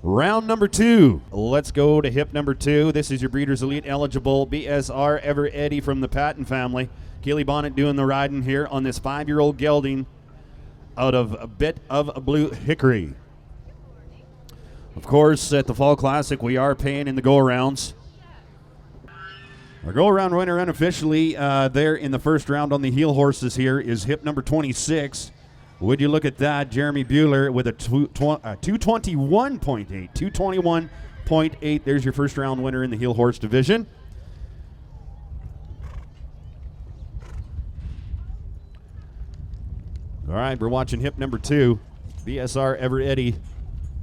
Round number 2. Let's go to hip number 2. This is your Breeders' Elite eligible BSR Ever Eddie from the Patton family. Keely Bonnett doing the riding here on this 5-year-old gelding out of a bit of a blue hickory. Of course, at the Fall Classic, we are paying in the go-arounds. Our go-around winner unofficially there in the first round on the heel horses here is hip number 26. Would you look at that? Jeremy Buehler with a 221.8. 221.8. There's your first round winner in the heel horse division. All right, we're watching hip number 2. BSR Ever Eddie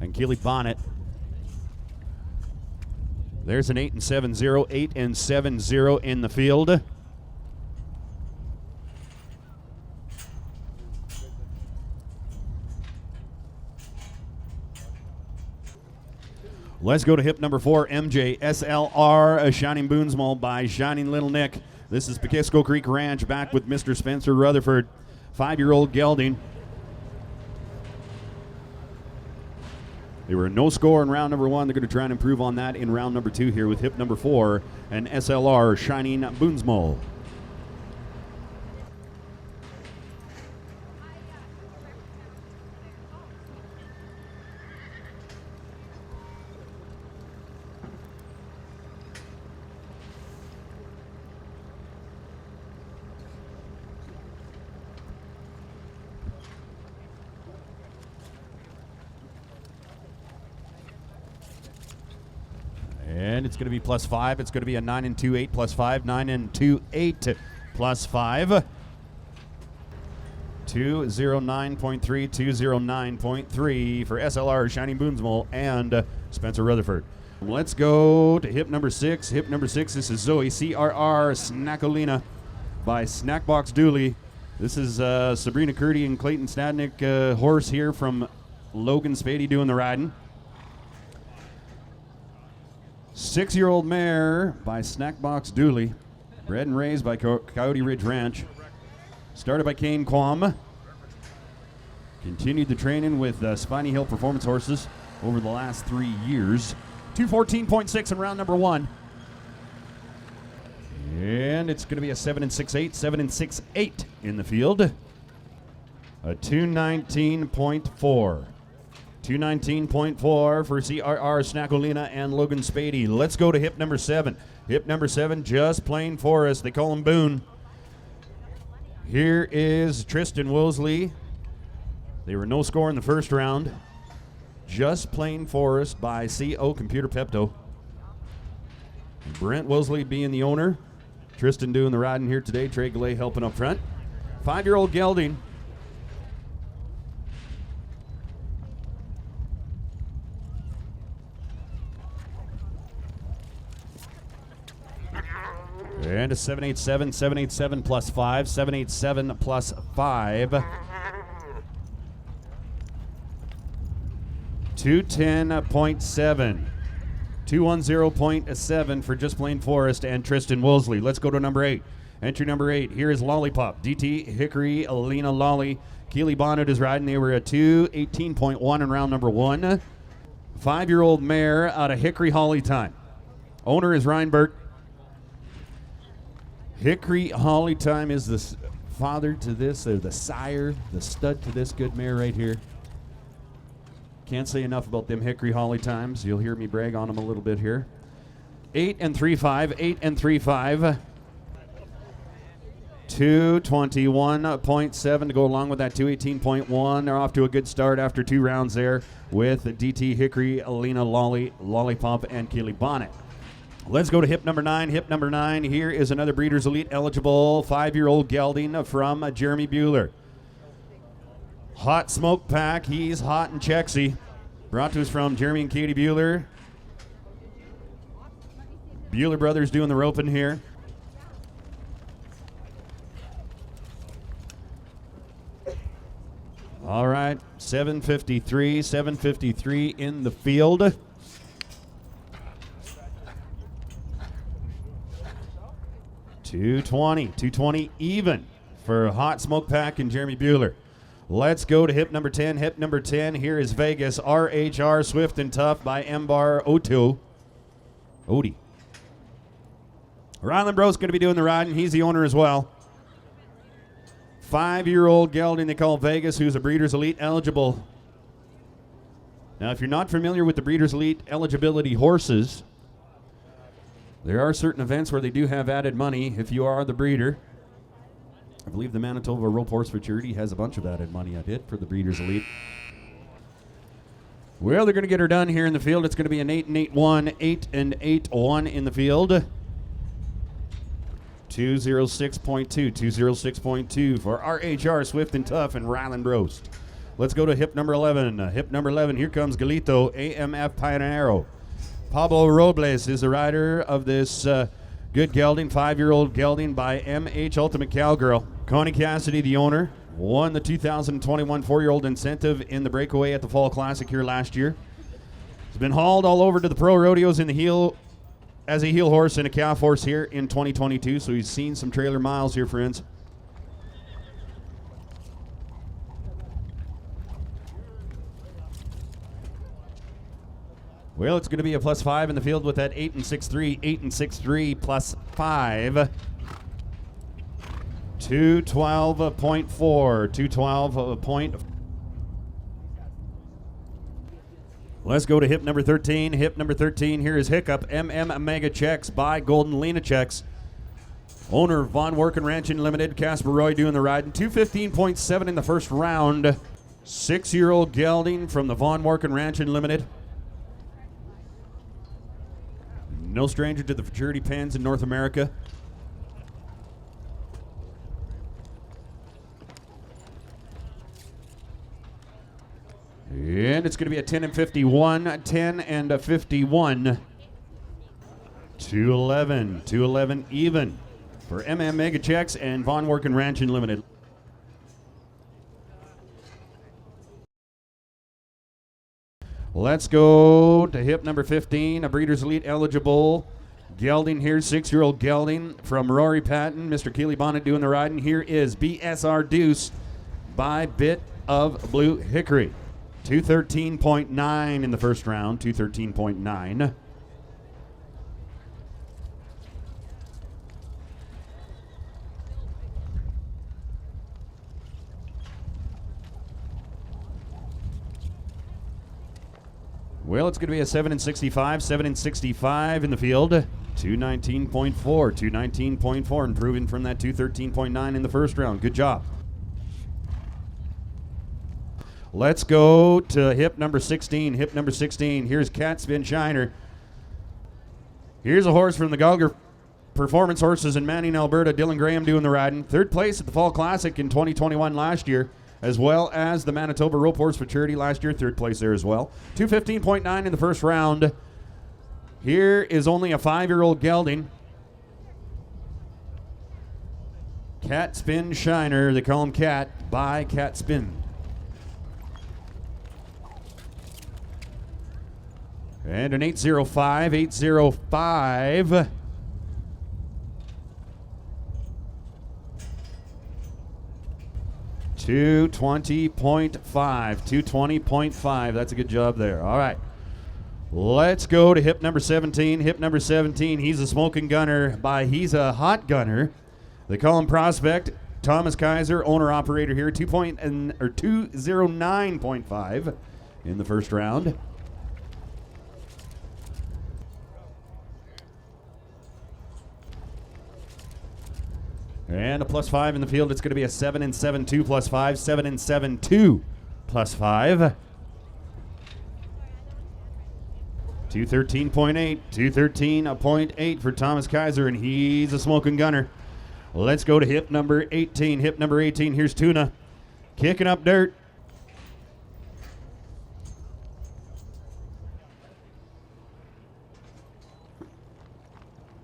and Keely Bonnett. There's an 8-7-0, 8-7-0 in the field. Let's go to hip number 4, MJ SLR, a Shining Boonsmall by Shining Little Nick. This is Pekisco Creek Ranch back with Mr. Spencer Rutherford, 5-year-old gelding. They were no score in round number 1. They're going to try and improve on that in round number 2 here with hip number 4 and SLR Shining Boonsmall. And it's going to be +5. It's going to be a 9-2-8 +5. 9-2-8 +5. 209.3. 209.3 for SLR Shining Boonsmall and Spencer Rutherford. Let's go to hip number 6. Hip number 6. This is Zoe CRR Snackolina by Snackbox Dooley. This is Sabrina Curdy and Clayton Stadnick horse here from Logan Spady doing the riding. 6-year-old mare by Snackbox Dooley, bred and raised by Coyote Ridge Ranch. Started by Kane Quam. Continued the training with Spiny Hill Performance horses over the last 3 years. 214.6 in round number 1. And it's going to be a 7-6-8, 7-6-8 in the field. A 219.4. 219.4 for CRR Snackolina and Logan Spady. Let's go to hip number 7. Hip number 7, Just Plain Forest. They call him Boone. Here is Tristan Wosley. They were no score in the first round. Just Plain Forest by CO Computer Pepto. Brent Wosley being the owner. Tristan doing the riding here today. Trey Galay helping up front. 5-year-old gelding. And a 7-8-7, 7-8-7 +5, 7-8-7 +5. 210.7. 210.7 for Just Plain Forest and Tristan Wosley. Let's go to number 8. Entry number 8. Here is Lollipop. DT Hickory Alina Lolly. Keely Bonnett is riding. They were a 218.1 in round number 1. 5-year-old mare out of Hickory Holly Time. Owner is Reinbert. Hickory Holly Time is the father to this, or the sire, the stud to this good mare right here. Can't say enough about them Hickory Holly Times. You'll hear me brag on them a little bit here. 8-3-5, 8-3-5. 221.7 to go along with that 218.1. They're off to a good start after 2 rounds there with DT Hickory, Alina Lollipop, and Keely Bonnett. Let's go to hip number 9. Hip number 9. Here is another Breeders' Elite eligible 5-year-old gelding from Jeremy Buehler. Hot smoke pack. He's hot and Chexy. Brought to us from Jeremy and Katie Buehler. Buehler brothers doing the roping here. All right, 753 in the field. $220 even for Hot Smoke Pack and Jeremy Buehler. Let's go to hip number 10. Hip number 10, here is Vegas, RHR, Swift and Tough by Mbar Oto. Odie. Ryland Bro's going to be doing the riding. He's the owner as well. 5-year-old gelding they call Vegas, who's a Breeders' Elite eligible. Now, if you're not familiar with the Breeders' Elite eligibility horses, there are certain events where they do have added money if you are the breeder. I believe the Manitoba Rope Horse Futurity has a bunch of added money at it for the Breeders' Elite. Well, they're going to get her done here in the field. It's going to be an 8-8-1, 8-8-1 in the field. 206.2, 206.2 for RHR, Swift and Tough, and Ryland Bros. Let's go to hip number 11. Hip number 11, here comes Galito, AMF Pioneero. Pablo Robles is the rider of this good gelding, 5-year-old gelding by MH Ultimate Cowgirl. Connie Cassidy, the owner, won the 2021 4-year-old incentive in the breakaway at the Fall Classic here last year. He's been hauled all over to the pro rodeos in the heel as a heel horse and a calf horse here in 2022, so he's seen some trailer miles here, friends. Well, it's going to be a +5 in the field with that 8-6-3, 8-6-3 +5. 212.4, 212. Let's go to hip number 13. Hip number 13, here is Hiccup, Mega Checks by Golden Lena Checks. Owner Von Worken Ranch Limited, Casper Roy doing the riding. 215.7 in the first round. 6-year-old gelding from the Von Worken Ranch Limited. No stranger to the Futurity pens in North America. And it's going to be a 10-51, 10-51. 211, 211 even for Mega Checks and Von Worken Ranch Limited. Let's go to hip number 15, a Breeders' Elite eligible gelding here, 6-year-old gelding from Rory Patton, Mr. Keely Bonnett doing the riding. Here is BSR Deuce by Bit of Blue Hickory. 213.9 in the first round, 213.9. Well, it's going to be a 7-65, 7-65 in the field. 219.4, 219.4, improving from that 213.9 in the first round. Good job. Let's go to hip number 16. Hip number 16. Here's Cat Spin Shiner. Here's a horse from the Gallagher Performance Horses in Manning, Alberta. Dylan Graham doing the riding. 3rd place at the Fall Classic in 2021 last year, as well as the Manitoba Rope Horse Futurity last year. 3rd place there as well. 215.9 in the first round. Here is only a 5-year-old gelding. Cat Spin Shiner. They call him Cat by Cat Spin. And an 805, 805. $220.5, 220.5. That's a good job there. All right. Let's go to hip number 17. Hip number 17, he's a smoking gunner by He's a Hot Gunner. They call him Prospect. Thomas Kaiser, owner-operator here, 209.5 in the first round. And a +5 in the field. It's going to be a 7-7-2 +5, 7-7-2 +5. 213.8, 213.8 for Thomas Kaiser, and he's a smoking gunner. Let's go to hip number 18. Hip number 18, here's Tuna. Kicking up dirt.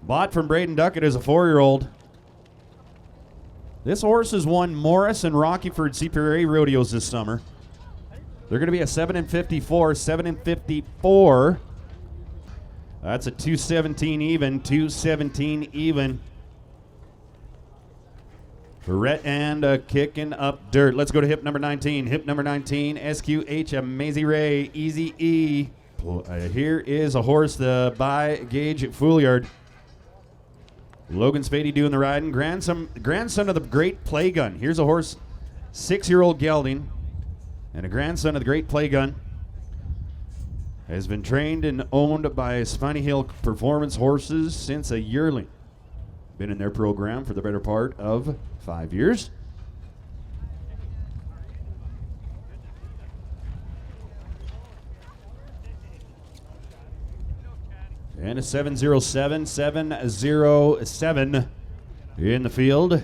Bought from Braden Duckett as a 4-year-old. This horse has won Morris and Rockyford CPRA rodeos this summer. They're going to be a 7-54, 7-54. That's a 217 even, 217 even. Rhett and kicking up dirt. Let's go to hip number 19. Hip number 19, SQH Amazing Ray, Easy E. Here is a horse by Gage Fouliard. Logan Spady doing the riding. Grandson of the great Playgun. Here's a horse, 6-year-old gelding, and a grandson of the great Playgun. Has been trained and owned by Spiny Hill Performance Horses since a yearling. Been in their program for the better part of 5 years. And a 707 in the field.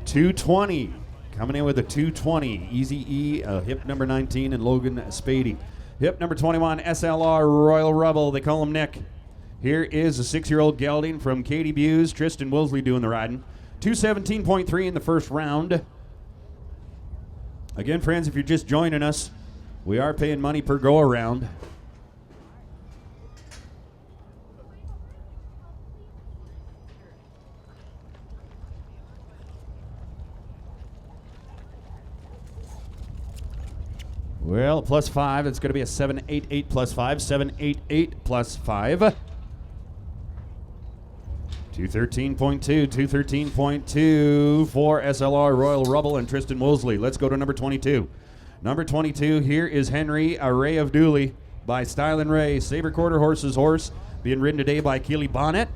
220. Coming in with a 220. Easy E, hip number 19, and Logan Spady. Hip number 21, SLR Royal Rebel. They call him Nick. Here is a 6-year-old gelding from Katie Buse. Tristan Woolsey doing the riding. 217.3 in the first round. Again, friends, if you're just joining us, we are paying money per go-around. Well, plus 5, it's going to be a 788 plus 5. 788 plus 5. 213.2, 213.2 for SLR Royal Rebel and Tristan Woolsey. Let's go to number 22. Number 22, here is Henry, a Ray of Dooley by Style and Ray. Saber Quarter Horse's horse being ridden today by Keely Bonnett.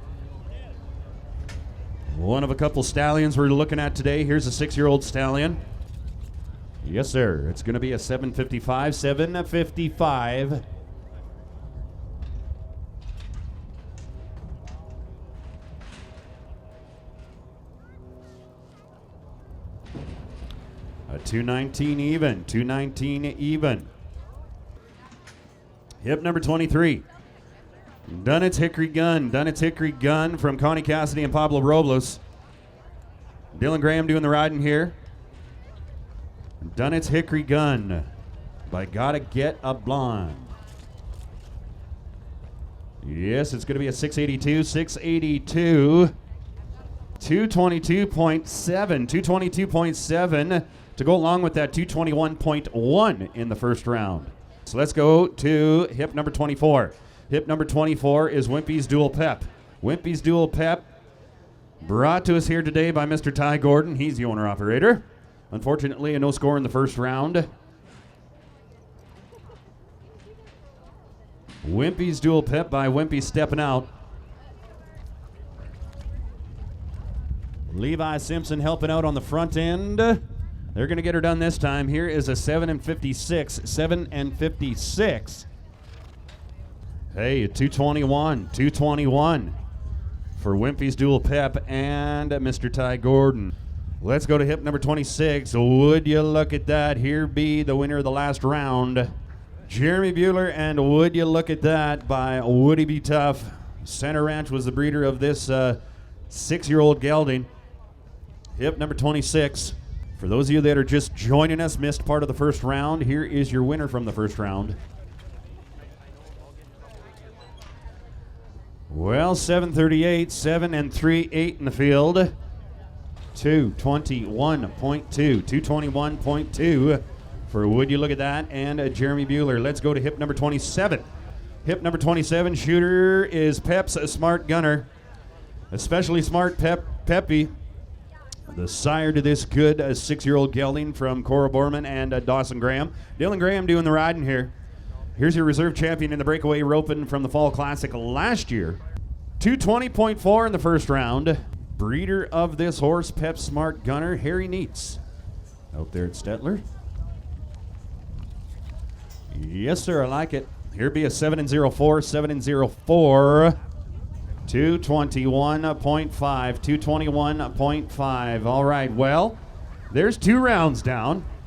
One of a couple stallions we're looking at today. Here's a 6-year-old stallion. Yes, sir. It's going to be a 755. 755. A 219 even. 219 even. Hip number 23. Dunnett's Hickory Gun. Dunnett's Hickory Gun from Connie Cassidy and Pablo Robles. Dylan Graham doing the riding here. Dunnett's Hickory Gun by Gotta Get a Blonde. Yes, it's going to be a 682. 682. 222.7. 222.7 to go along with that 221.1 in the first round. So let's go to hip number 24. Hip number 24 is Wimpy's Dual Pep. Wimpy's Dual Pep brought to us here today by Mr. Ty Gordon. He's the owner-operator. Unfortunately, a no score in the first round. Wimpy's Dual Pep by Wimpy stepping out. Levi Simpson helping out on the front end. They're going to get her done this time. Here is a 7:56. 7:56. Hey, a 221. 221 for Wimpy's Dual Pep and Mr. Ty Gordon. Let's go to hip number 26. Would you look at that? Here be the winner of the last round. Jeremy Bueller and Would You Look at That by Woody B. Tough. Center Ranch was the breeder of this 6-year-old gelding. Hip number 26. For those of you that are just joining us, missed part of the first round, here is your winner from the first round. Well, 738, 7 and 3, 8 in the field. 221.2, 221.2 for Would You Look at That and Jeremy Bueller. Let's go to hip number 27. Hip number 27, shooter is Pep's a Smart Gunner. Especially smart Peppy, the sire to this good 6-year-old gelding from Cora Borman and Dawson Graham. Dylan Graham doing the riding here. Here's your reserve champion in the breakaway roping from the Fall Classic last year. 220.4 in the first round. Breeder of this horse, Pep Smart Gunner, Harry Neitz. Out there at Stettler. Yes, sir, I like it. Here be a 7-04, 7-04. 221.5, 221.5. All right, well, there's 2 rounds down.